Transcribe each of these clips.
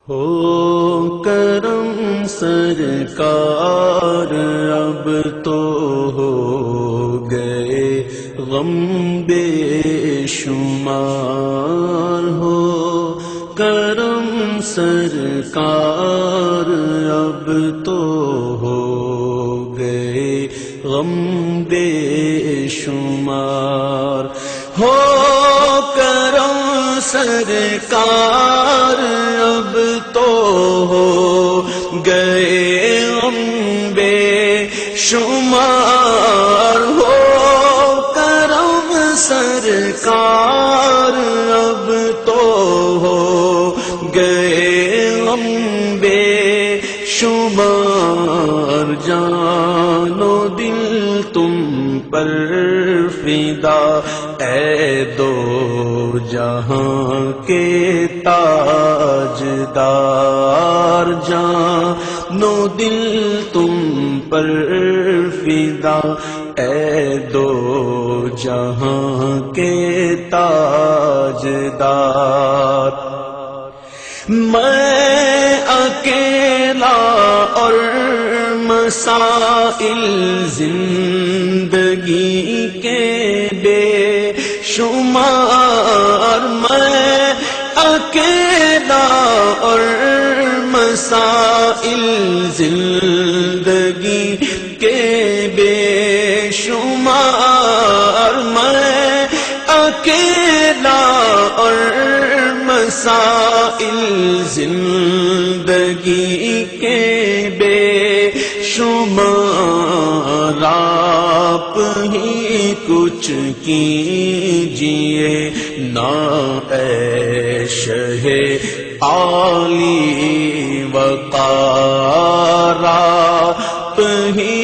ہو کرم سرکار اب تو ہو گئے غم بے شمار، ہو کرم سرکار اب تو ہو گئے غم بے شمار، ہو کرم سرکار اب تو ہو گئے غم بے شمار، ہو کرم سرکار اب تو ہو گئے غم بے شمار، جان و دل تم پر فدا اے دو جہاں کے تاجدار، جان و دل تم پر فدا اے دو جہاں کے تاجدار، میں اکیلا اور مسائل زندگی کے بے شمار، میں اکیلا اور مسائل زندگی کے بے شمار، میں اکیلا اور مسائل زندگی کے بے شمار، آپ ہی کچھ کیجئے نا اے شہ عالی وقار، آپ ہی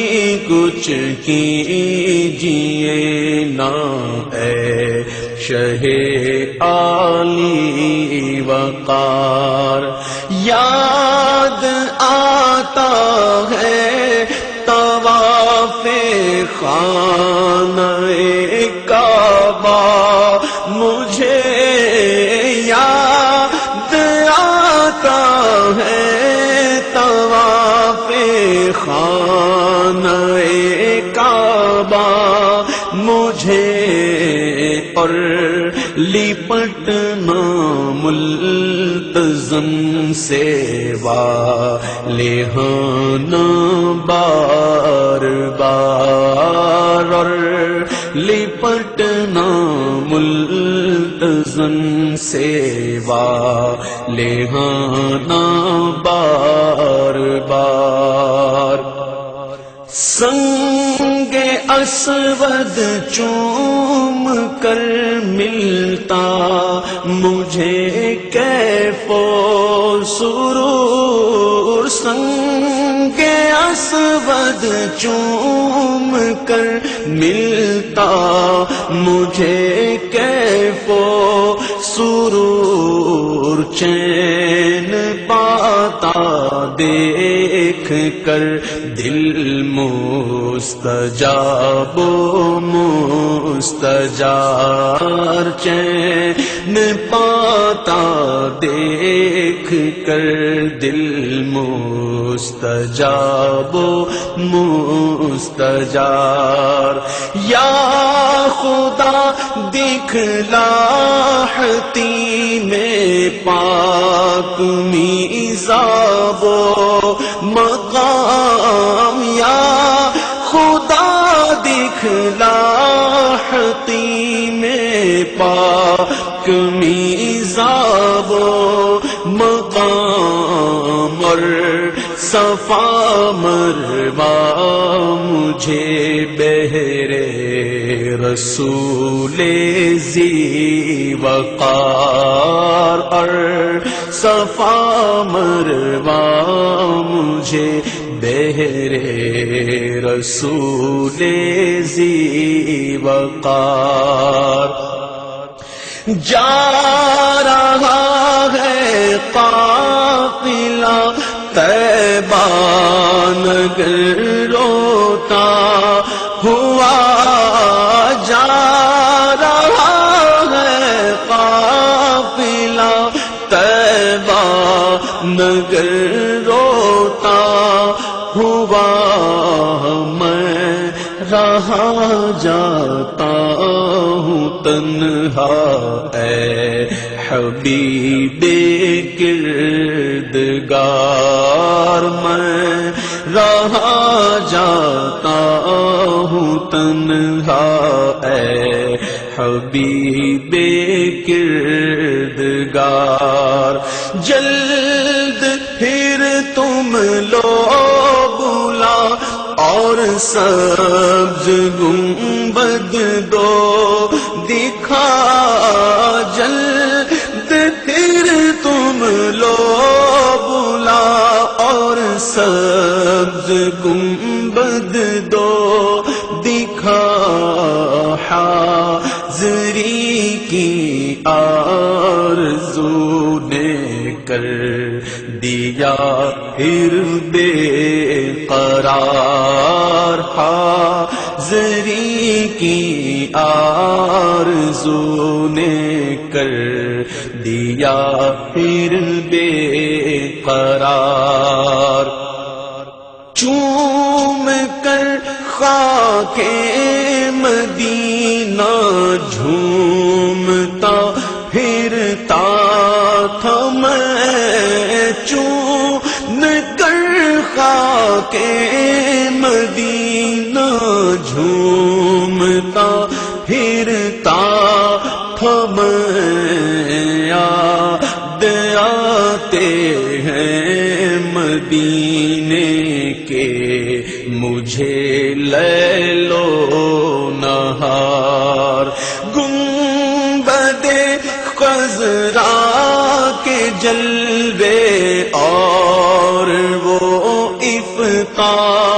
کچھ کیجئے نا اے شہ عالی وقار، یاد آتا ہے طواف خانہ کعبہ، مجھے یاد آتا ہے طواف خانہ کعبہ مجھے، اور لپٹنا ملتزم سے والہانا بار بار، اور لپٹنا ملتزم سے والہانا بار بار، سنگ اسود چوم کر ملتا مجھے کیف و سرور، سنگ اسود چوم کر ملتا مجھے کیف و سرور، چین پاتا دیکھ کر دل مستجاب و مستجار، چین پاتا دیکھ کر دل مستجاب و مستجار، یا خدا دکھلا میں پاک میزاب و مقام، یا خدا دکھلا میں پاک میزاب و مقام، اور صفا مروا مجھے بہرے رسول ذی وقار، اور صفا مروا مجھے بہرے رسول ذی وقار، جا رہا ہے قافلہ طیبہ نگر روتا ہوا، جا رہا ہے قافلہ طیبہ نگر روتا ہوا میں رہا جاتا ہوں تنہا، اے حبیب کردگار میں رہا جاتا ہوں تنہا، اے حبیب کردگار۔ جلد پھر تم لو بلا اور سبز گنبد دو دکھا، جلد پھر تم لو بلا اور سبز گنبد دو دکھا، حاضری کی آرزو نے کر دیا پھر بے قرار، حاضری کی آرزو نے کر دیا پھر بے قرار۔ چوم کر خاک مدینہ جھومتا پھرتا تھا میں، چوم کر خاک مدینہ جھومتا پھرتا تھا میں، یاد آتے ہیں مدینے کے مجھے لیل و نہار، گنبد خضرا کے جلوے اور وہ افطاریاں،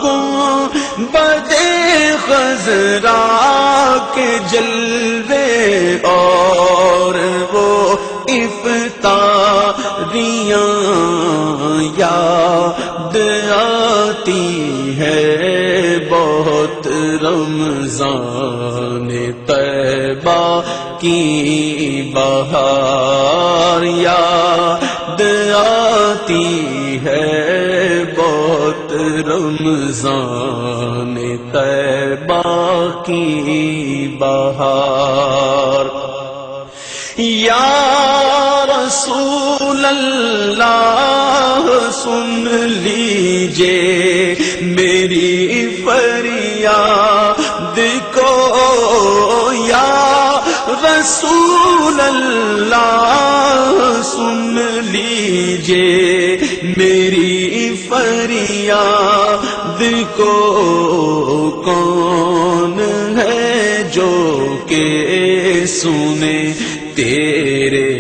گنبد خضرا کے جلوے اور وہ افطاریاں، یاد آتی ہے بہت رمضان طیبہ کی بہار، یاد آتی ہے بہت رمضان طیبہ کی بہار۔ یا رسول اللہ سن لیجئے میری فریاد کو، یا رسول اللہ سن لیجئے میری فریاد کو، کون ہے جو کہ سنے تیرے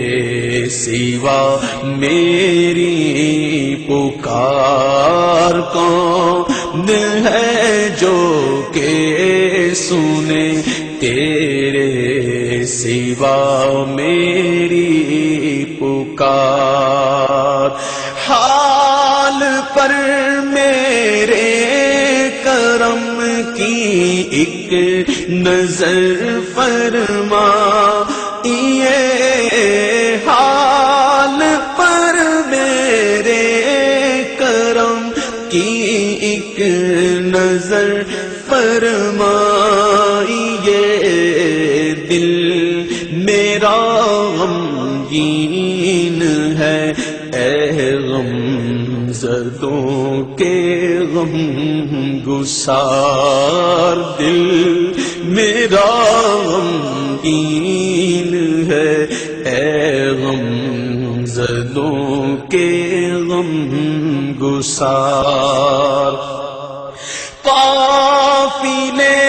سوا میری پکار، کون ہے جو کہ سنے تیرے سوا میری پکار۔ حال پر میرے کرم کی ایک نظر فرما، یہ حال پر میرے کرم کی ایک نظر فرمائیے، دل میرا غمگین ہے، اے غم زدوں کے غم گسار، دل میرا غمگین ہے، اے غم زدوں کے غم گسار۔ قافلے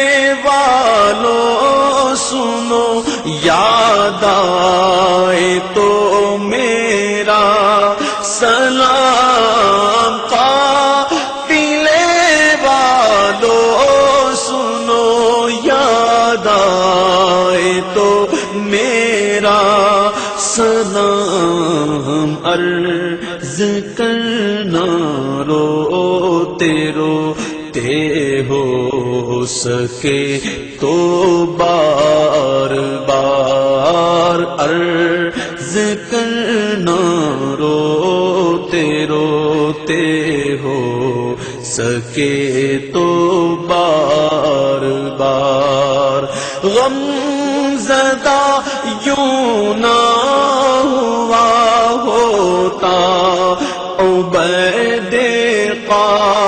والوں سنو یاد آئے تو میرا سلام، قافلے والوں سنو یاد آئے تو میرا سلام، عرض کرنا روتے روتے ہو سکے تو بار بار، عرض کرنا روتے روتے ہو سکے تو بار بار غم زدہ یوں نہ ہوا ہوتا عبید قادری